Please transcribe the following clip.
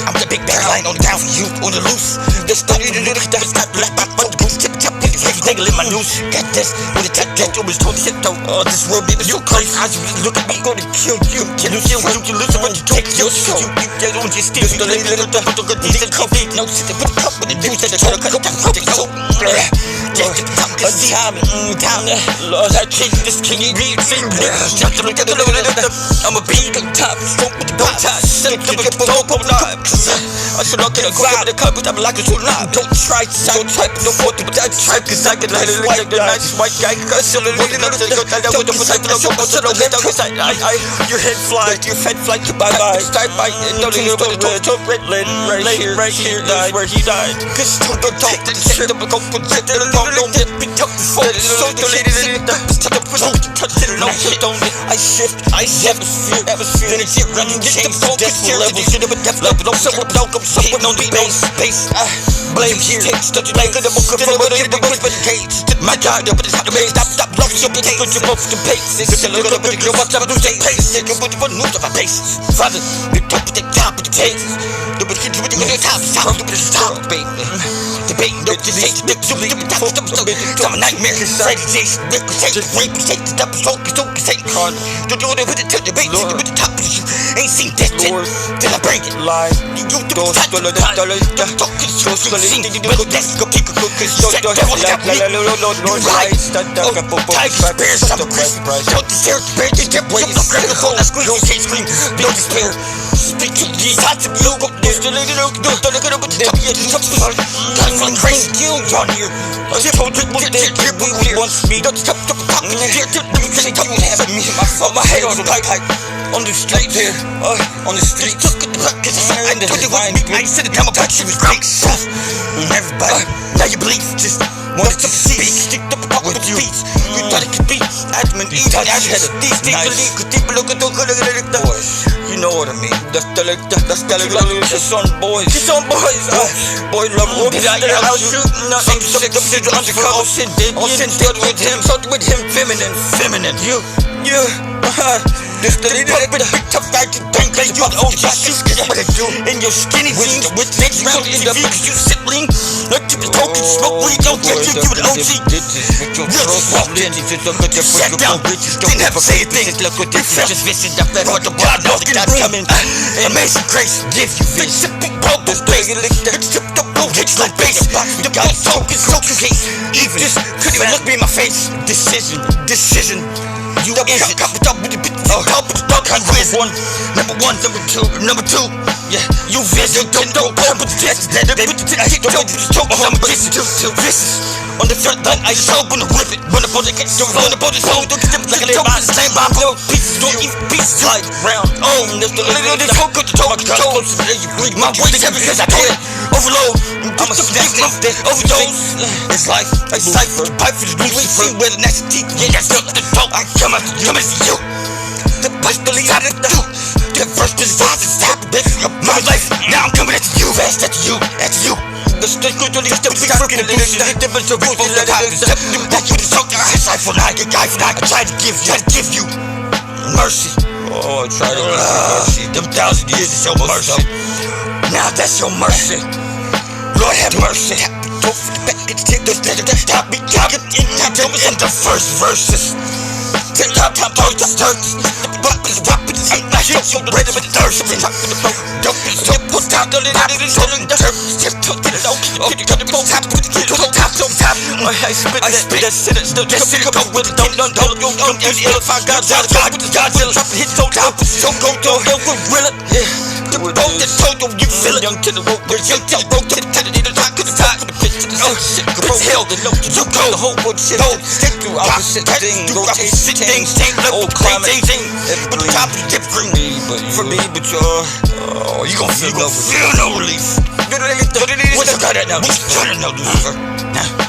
I'm the big bad line on down for you on the loose. This stuff is got black back on the goose. Tip top, nigga in my noose. Got this with a tap that you was told shit though. This world be so crazy. I just look at me, gonna kill you. You listen when you take your show. You don't just steal. The lady little put the decent coffee. No shit, put a cup with the juice. Try to cut the down there. Lord, I king, this king, he read thing. I'm a beat on top, stroke with the bow tie. Shut up, I should not get a grab with the cup, but I'm like a too loud. Don't try, don't try, don't want to, but I try, cause I can let it like the nice white guy. Cause you're living on the your head flies, your head flies, bye-bye. Start by, no, right here, that's where he died. Cause don't take that shit up, go put it in the long, be tough before the soul, the lady, touch it, no shit, don't I shift, atmosphere, energy, running, get the focus, level, shit up a depth level, don't someone on the bass, blame here, stuck you like a book of the cage, my God, but it's not the main, stop, block your cage, put your both the pace, it's a little bit of your watch, I'm losing pace, you put your news of my pace, father, you top of the top of the cage, you put the top, baby. Debate, no, just take the I'm a nightmare, radiation, rape, take the double focus, take con. Don't do it with the debate, with the top of you. Ain't seen that shit, till I bring it. You do the top, don't talk to you, sing, but let's go kick a cook, cause you're right. Tiger bears, I'm a Chris, don't despair, don't scream, don't despair. Speak to the touch of you, I'm crazy, you on here. I told you what they did, we want me. Don't stop, talking here. My head on the pipe, on the street here, on the street. Took it, I told you what I said it down my back, she was great. Everybody, now you believe, just wanted to speak, stick the pop with you. You thought it could be, admin, these people look at the you know what I mean. That's the son boys. Kiss on boys. Boy love walking out your house shooting. Some undercover shit did with him. Something with him feminine. You. This the big tough guy to think that you own shoes. What I do in your skinny jeans. With next round in the cause you sibling. Look to the token smoke weed. Don't get you an OG. Really walked in. Sat down. Didn't have to say a thing. Look what this is. Just visit the bed. What the God knows that coming. Amazing grace. Give you this. Bubbles bass. It's the it's like bass. The got focus. Even just couldn't even look me in my face. Decision. You is it? Top of the dog, I quiz one. Number one, number two. Yeah, you visit, don't put the test. I hit the dope, I'm vicious. On the front line, I just open the whip it. Run up on the case, run up on the zone. Don't get them like a dope, same bomb, no pieces, don't eat pieces. Slide round, there's the whole good to talk, my voice heavy because I can't overload. I'm a snap, overdose. It's life, I cipher, pipe for the blue, see where the next teeth, yeah, that's the dope. I come and see you. The place believe I did the first is stop this. My life, now I'm coming at you, fast at you. The stick to leave the big fucking illusion. The difference of people that have to step you back to the talk. I for night, I try to give you mercy. Oh, I try to give you mercy. Them 1,000 years is your mercy. Now that's your mercy. Lord have mercy. Stop me, in the first verses. Top, turks. I hit you ready with thirst. Don't be so put down the little I spit that sentence. Don't with it. Don't if I got Godzilla. Hit so top. So go to hell gorilla. The boat that told you feel it. Young to the rope. Young to the rope. To the top. To the top. To the pitch. To the shit. hell to know you go. The whole world shit. Take through opposite things. Rotate things. Old climate. But the top of the dip for me, but you gon' feel no relief. What you got at now? What you trying to know, Lucifer?